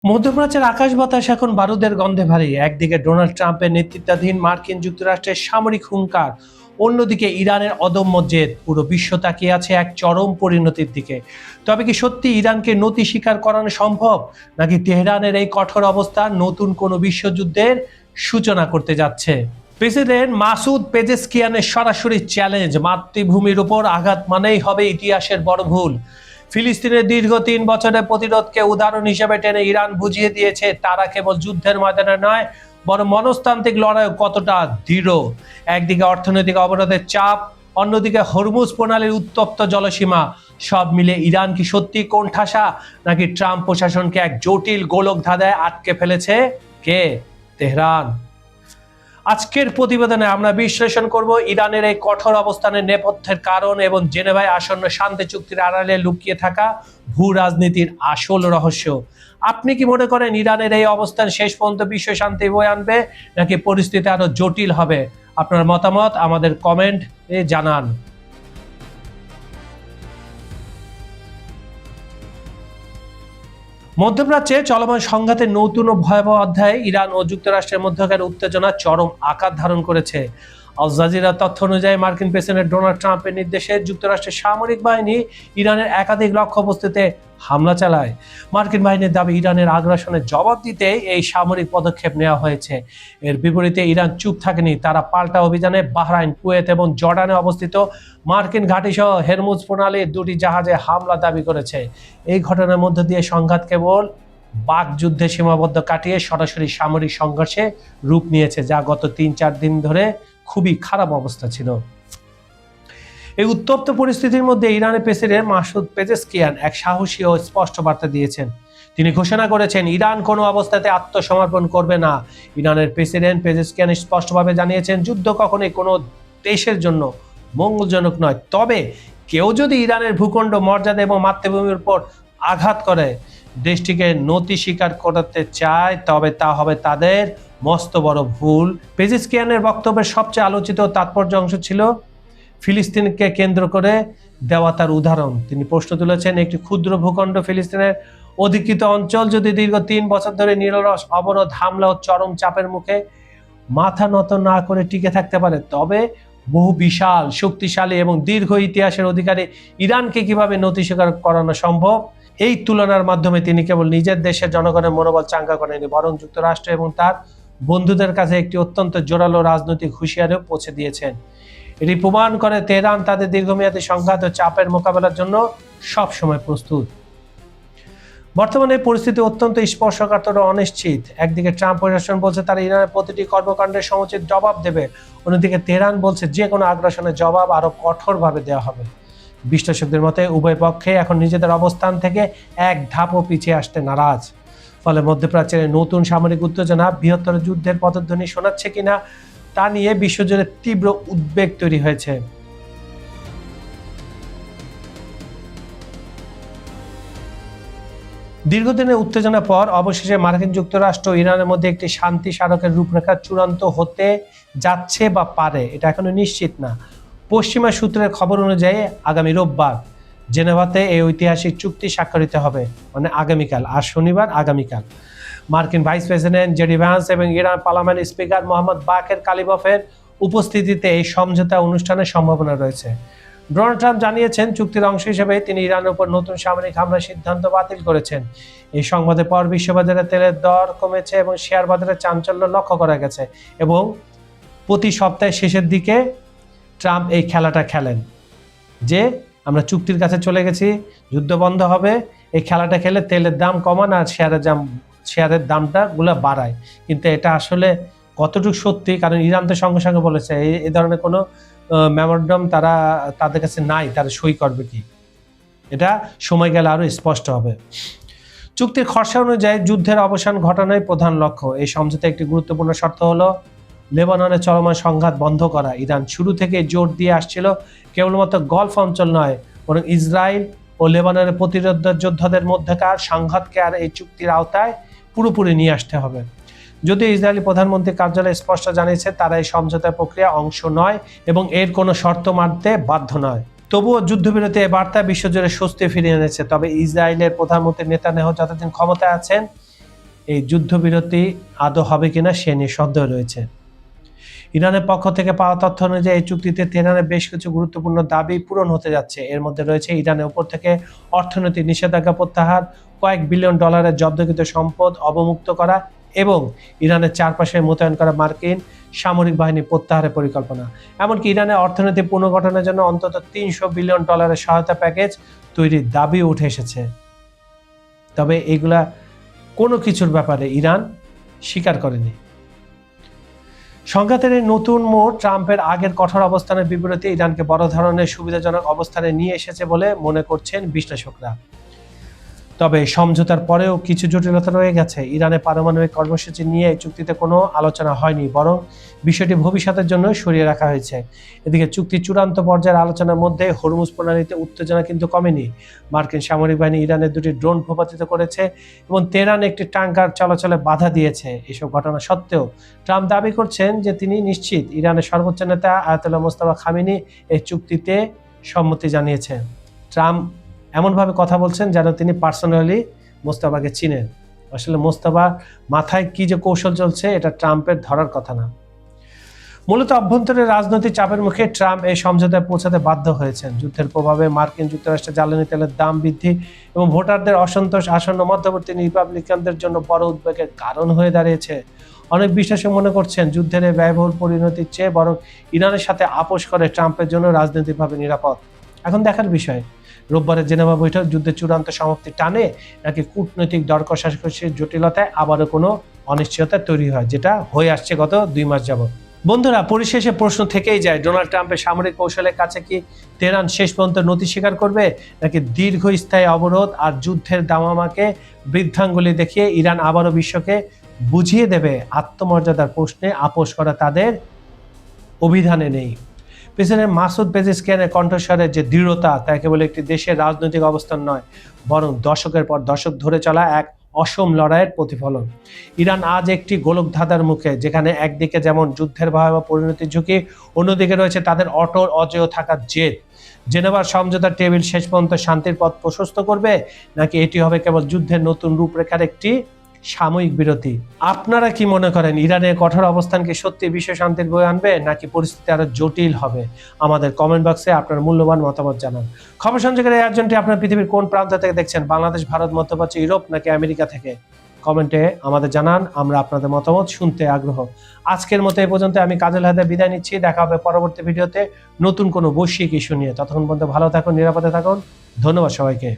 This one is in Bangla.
মধ্যপ্রাচ্যের আকাশ বাতাস এখন বারুদের গন্ধে ভারী। একদিকে ডোনাল্ড ট্রাম্পের নেতৃত্বাধীন মার্কিন যুক্তরাষ্ট্রের সামরিক হুঙ্কার, অন্যদিকে ইরানের অদম্য জেদ। পুরো বিশ্ব তাকিয়ে আছে এক চরম পরিণতির দিকে। তবে কি সত্যি ইরানকে নতি স্বীকার করানো সম্ভব, নাকি তেহরানের এই কঠোর অবস্থা নতুন কোনো বিশ্বযুদ্ধের সূচনা করতে যাচ্ছে? প্রেসিডেন্ট মাসুদ পেজেশকিয়ানের সরাসরি চ্যালেঞ্জ, মাতৃভূমির উপর আঘাত মানেই হবে ইতিহাসের বড় ভুল। ফিলিস্তিনের দীর্ঘ 3 বছরের প্রতিরোধকে উদাহরণ হিসেবে টেনে ইরান বুঝিয়ে দিয়েছে তারা কেবল যুদ্ধের ময়দানে নয়, বরং মনস্তান্ত্রিক লড়াই কতটা দৃঢ়। একদিকে অর্থনৈতিক অবরোধের চাপ, অন্যদিকে হরমুজ প্রণালীর উত্তপ্ত জলসীমা। সব মিলে ইরান কি সত্যি কোণঠাসা, নাকি ট্রাম্প প্রশাসনকে এক জটিল গোলক ধাঁধায় আটকে ফেলেছে কে? তেহরান। আজকের প্রতিবেদনে আমরা বিশ্লেষণ করব ইরানের এই কঠোর অবস্থানের নেপথ্যের কারণ এবং জেনেভায় আসন্ন শান্তি চুক্তির আড়ালে লুকিয়ে থাকা ভূ রাজনীতির আসল রহস্য। আপনি কি মনে করেন ইরানের এই অবস্থান শেষ পর্যন্ত বিশ্ব শান্তি বয়ে আনবে, নাকি পরিস্থিতি আরো জটিল হবে? আপনার মতামত আমাদের কমেন্টে জানান। মধ্যপ্রাচ্যে চলমান সংঘাতের নতুন ও ভয়াবহ অধ্যায়ে ইরান ও যুক্তরাষ্ট্রের মধ্যকার উত্তেজনা চরম আকার ধারণ করেছে। আল জাজিরা তথ্য অনুযায়ী মার্কিন প্রেসিডেন্ট ডোনাল্ড ট্রাম্পের নির্দেশে যুক্তরাষ্ট্রের সামরিক বাহিনী ইরানের একাধিক লক্ষ্যবস্তুতে হামলা চালায়। মার্কিন বাহিনীর দাবি ইরানের আগ্রাসনের জবাব দিতে এই সামরিক পদক্ষেপ নেওয়া হয়েছে। এর বিপরীতে ইরান চুপ থাকেনি, তারা পাল্টা অভিযানে বাহরাইন, কুয়েত এবং জর্ডানে অবস্থিত মার্কিন ঘাঁটিসহ হরমুজ প্রণালীর 2টি জাহাজে হামলা দাবি করেছে। এই ঘটনার মধ্য দিয়ে সংঘাত কেবল বাকযুদ্ধে সীমাবদ্ধ কাটিয়ে সরাসরি সামরিক সংঘর্ষে রূপ নিয়েছে, যা গত 3-4 দিন ধরে খুবই খারাপ অবস্থা ছিল। এই উত্তপ্ত পরিস্থিতির মধ্যে ইরানের প্রেসিডেন্ট মাসুদ পেজেশকিয়ান এক সাহসী ও স্পষ্ট বার্তা দিয়েছেন। তিনি ঘোষণা করেছেন ইরান কোনো অবস্থাতে আত্মসমর্পণ করবে না। ইরানের প্রেসিডেন্ট পেজেশকিয়ান স্পষ্টভাবে জানিয়েছেন যুদ্ধ কখনোই কোনো দেশের জন্য মঙ্গলজনক নয়। তবে কেউ যদি ইরানের ভূখণ্ড, মর্যাদা এবং মাতৃভূমির উপর আঘাত করে, দেশটিকে নতি স্বীকার করতে চায়, তবে তা হবে তাদের মস্ত বড় ভুল। পেজেশকিয়ানের বক্তব্যের সবচেয়ে আলোচিত তাৎপর্য অংশ ছিল ফিলিস্তিনকে কেন্দ্র করে দেওয়া তার উদাহরণ। তিনি প্রশ্ন তুলেছেন, একটি ক্ষুদ্র ভূখণ্ড ফিলিস্তিনের অধিকৃত অঞ্চল যদি দীর্ঘ 3 বছর ধরে নিরলস অবরোধ, হামলা ও চরম চাপের মুখে মাথা নত না করে টিকে থাকতে পারে, তবে বহু বিশাল, শক্তিশালী এবং দীর্ঘ ইতিহাসের অধিকারী ইরানকে কিভাবে নতি স্বীকার করানো সম্ভব? এই তুলনার মাধ্যমে তিনি কেবল নিজের দেশের জনগণের মনোবল চাঙ্গা করেননি, বরং যুক্তরাষ্ট্র এবং তার বন্ধুদের কাছে একটি অত্যন্ত জোরালো রাজনৈতিক হুঁশিয়ারিও পৌঁছে দিয়েছেন। এটি প্রমাণ করে তেহরান তাদের দীর্ঘমেয়াদী সংঘাত ও চাপের মোকাবেলার জন্য সবসময় প্রস্তুত। বর্তমানে পরিস্থিতি অত্যন্ত স্পর্শকাতর ও অনিশ্চিত। একদিকে ট্রাম্প প্রশাসন বলছে তারা ইরানের প্রতিটি কর্মকাণ্ডের সমুচিত জবাব দেবে, অন্যদিকে তেহরান বলছে যে কোনো আগ্রাসনের জবাব আরো কঠোরভাবে দেওয়া হবে। বিশ্লেষকদের মতে উভয় পক্ষে এখন নিজেদের অবস্থান থেকে এক ধাপও পিছিয়ে আসতে নারাজ। ফলে মধ্যপ্রাচ্যের নতুন সামরিক উত্তেজনা বৃহত্তর যুদ্ধের পদধ্বনি শোনাচ্ছে কিনা তা নিয়ে বিশ্বজুড়ে তীব্র উদ্বেগ তৈরি হয়েছে। দীর্ঘদিনের উত্তেজনার পর অবশেষে মার্কিন যুক্তরাষ্ট্র ও ইরানের মধ্যে একটি শান্তি স্মারকের রূপরেখা চূড়ান্ত হতে যাচ্ছে বা পারে, এটা এখনো নিশ্চিত না। পশ্চিমা সূত্রের খবর অনুযায়ী আগামী রোববার জেনেভাতে এই ঐতিহাসিক চুক্তি স্বাক্ষরিত হবে, মানে আগামীকাল, আর শনিবার আগামীকাল। মার্কিন ভাইস প্রেসিডেন্ট জেডি ভ্যান্স এবং ইরান পার্লামেন্ট স্পিকার মোহাম্মদ বাকের কালিবফের উপস্থিতিতে এই সমঝোতা অনুষ্ঠানের সম্ভাবনা রয়েছে। ডোনাল্ড ট্রাম্প জানিয়েছেন চুক্তির অংশ হিসেবে তিনি ইরানের উপর নতুন সামরিক হামলার সিদ্ধান্ত বাতিল করেছেন। এই সংবাদের পর বিশ্ববাজারে তেলের দর কমেছে এবং শেয়ার বাজারে চাঞ্চল্য লক্ষ্য করা গেছে। এবং প্রতি সপ্তাহের শেষের দিকে ট্রাম্প এই খেলাটা খেলেন যে আমরা চুক্তির কাছে চলে গেছি, যুদ্ধ বন্ধ হবে, এই খেলাটা খেলে তেলের দাম কমান আর শেয়ারের দামটা বাড়ায়। কিন্তু এটা আসলে কতটুকু সত্যি, কারণ ইরান তো সঙ্গে সঙ্গে বলেছে এই ধরনের কোনো মেমোরান্ডাম তাদের কাছে নাই, তারা সই করবে কি, এটা সময় গেলে আরো স্পষ্ট হবে। চুক্তির খসড়া অনুযায়ী যুদ্ধের অবসান ঘটানোই প্রধান লক্ষ্য। এই সমঝোতা একটি গুরুত্বপূর্ণ শর্ত হলো লেবাননে চলমান সংঘাত বন্ধ করা। ইরান শুরু থেকে জোর দিয়ে আসছিল কেবলমাত্র গলফ অঞ্চল নয়, বরং ইসরায়েল ও লেবাননের প্রতিরোধ যোদ্ধাদের মধ্যকার সংঘাতকে আর এই চুক্তির আওতায় পুরোপুরি নিয়ে আসতে হবে। যদিও ইসরায়েলি প্রধানমন্ত্রী কার্যালয় স্পষ্ট জানিয়েছে তারা এই সমঝোতা প্রক্রিয়া অংশ নয় এবং এর কোনো শর্ত মানতে বাধ্য নয়। তবুও যুদ্ধবিরতি এই বার্তা বিশ্বজুড়ে স্বস্তি ফিরিয়ে এনেছে। তবে ইসরায়েলের প্রধানমন্ত্রী নেতানিয়াহু যতদিন ক্ষমতায় আছেন এই যুদ্ধবিরতি আদৌ হবে কিনা সে নিয়ে সন্দেহ রয়েছে। ইরানের পক্ষ থেকে পাওয়া তথ্য অনুযায়ী এই চুক্তিতে তেহরানের বেশ কিছু গুরুত্বপূর্ণ দাবি পূরণ হতে যাচ্ছে। এর মধ্যে রয়েছে ইরানের উপর থেকে অর্থনৈতিক নিষেধাজ্ঞা প্রত্যাহার, কয়েক বিলিয়ন ডলারের জব্দকৃত সম্পদ অবমুক্ত করা এবং ইরানের চারপাশে মোতায়েন করা মার্কিন সামরিক বাহিনী প্রত্যাহারের পরিকল্পনা। এমনকি ইরানের অর্থনৈতিক পুনর্গঠনের জন্য অন্তত 300 বিলিয়ন ডলারের সহায়তা প্যাকেজ তৈরির দাবিও উঠে এসেছে। তবে এগুলা কোনো কিছুর ব্যাপারে ইরান স্বীকার করেনি। সংঘাতের এই নতুন মোড় ট্রাম্পের আগের কঠোর অবস্থানের বিপরীতে ইরানকে বড় ধরনের সুবিধাজনক অবস্থানে নিয়ে এসেছে বলে মনে করছেন বিশ্লেষকরা। তবে সমঝোতার পরেও কিছু জটিলতা রয়ে গেছে। ইরানের পারমাণবিক কর্মসূচি নিয়ে এই চুক্তিতে কোনো আলোচনা হয়নি, বরং বিষয়টি ভবিষ্যতের জন্য সরিয়ে রাখা হয়েছে। এদিকে চুক্তির চূড়ান্ত পর্যায়ের আলোচনার মধ্যে হরমুজ প্রণালীতে উত্তেজনা কিন্তু কমেনি। মার্কিন সামরিক বাহিনী ইরানের দুটি ড্রোন ভূপাতিত করেছে এবং তেহরান একটি ট্যাঙ্কার চলাচলে বাধা দিয়েছে। এসব ঘটনা সত্ত্বেও ট্রাম্প দাবি করছেন যে তিনি নিশ্চিত ইরানের সর্বোচ্চ নেতা আয়াতুল্লাহ মোস্তফা খামেনি এই চুক্তিতে সম্মতি জানিয়েছেন। ট্রাম্প এমনভাবে কথা বলছেন যেন তিনি পার্সোনালি মোস্তফাকে চিনেন। আসলে মোস্তফা মাথায় কি যে কৌশল চলছে এটা ট্রাম্পের ধরার কথা না। মূলত অভ্যন্তরীণ রাজনৈতিক চাপের মুখে ট্রাম্প এই সমঝোতায় পৌঁছাতে বাধ্য হয়েছেন। যুদ্ধের প্রভাবে মার্কিন যুক্তরাষ্ট্রের জ্বালানি তেলের দাম বৃদ্ধি এবং ভোটারদের অসন্তোষ আসন্ন মধ্যবর্তী রিপাবলিকানদের জন্য বড় উদ্বেগের কারণ হয়ে দাঁড়িয়েছে। অনেক বিশ্লেষক মনে করছেন যুদ্ধের এই ব্যয়বহুল পরিণতির চেয়ে বরং ইরানের সাথে আপোষ করে ট্রাম্পের জন্য রাজনৈতিকভাবে নিরাপদ। এখন দেখার বিষয়, রোববারের জেনেভা বৈঠক যুদ্ধের চূড়ান্ত সমাপ্তি টানে নাকি কূটনৈতিক দর কষাকষির জটিলতায় আবারও কোনো অনিশ্চয়তা তৈরি হয়, যেটা হয়ে আসছে গত 2 মাস যাবত। বন্ধুরা, পরিশেষে প্রশ্ন থেকেই যায়, ডোনাল্ড ট্রাম্পের সামরিক কৌশলের কাছে কি তেহরান শেষ পর্যন্ত নতি স্বীকার করবে, নাকি দীর্ঘস্থায়ী অবরোধ আর যুদ্ধের দামামাকে বৃদ্ধাঙ্গুলি দেখিয়ে ইরান আবারও বিশ্বকে বুঝিয়ে দেবে আত্মমর্যাদার প্রশ্নে আপোষ করা তাদের অভিধানে নেই। প্রেসিডেন্ট মাসুদ পেজিশকিয়ানের কণ্ঠস্বরের যে দৃঢ়তা তা কেবল একটি দেশের রাজনৈতিক অবস্থান নয়, বরং দশকের পর দশক ধরে চলা এক অসম লড়াইয়ের প্রতিফলন। ইরান আজ একটি গোলকধাঁধার মুখে, যেখানে একদিকে যেমন যুদ্ধের ভয়াবহ পরিণতির ঝুঁকি, অন্যদিকে রয়েছে তাদের অটল অজেয় থাকার জেদ। জেনেভার সমঝোতার টেবিল শেষ পর্যন্ত শান্তির পথ প্রশস্ত করবে, নাকি এটি হবে কেবল যুদ্ধের নতুন রূপরেখার একটি সাময়িক বিরতি? আপনারা কি মনে করেন, ইরানের কঠোর অবস্থান কি সত্যি বিশ্ব শান্তির বয়ে আনবে, নাকি পরিস্থিতি আরো জটিল হবে? আমাদের কমেন্ট বক্সে আপনার মূল্যবান মতামত জানান। খবর সংযোগের এই আয়োজনটি আপনার পৃথিবীর কোন প্রান্ত থেকে দেখছেন, বাংলাদেশ, ভারত, মধ্যপ্রাচ্য, ইউরোপ নাকি আমেরিকা থেকে? কমেন্টে আমাদের জানান, আমরা আপনাদের মতামত শুনতে আগ্রহ। আজকের মতো এই পর্যন্ত। আমি কাজল হায়দার বিদায় নিচ্ছি। দেখা হবে পরবর্তী ভিডিওতে নতুন কোনো বৈশ্বিক ইস্যু নিয়ে। ততক্ষণ পর্যন্ত ভালো থাকুন, নিরাপদে থাকুন। ধন্যবাদ সবাইকে।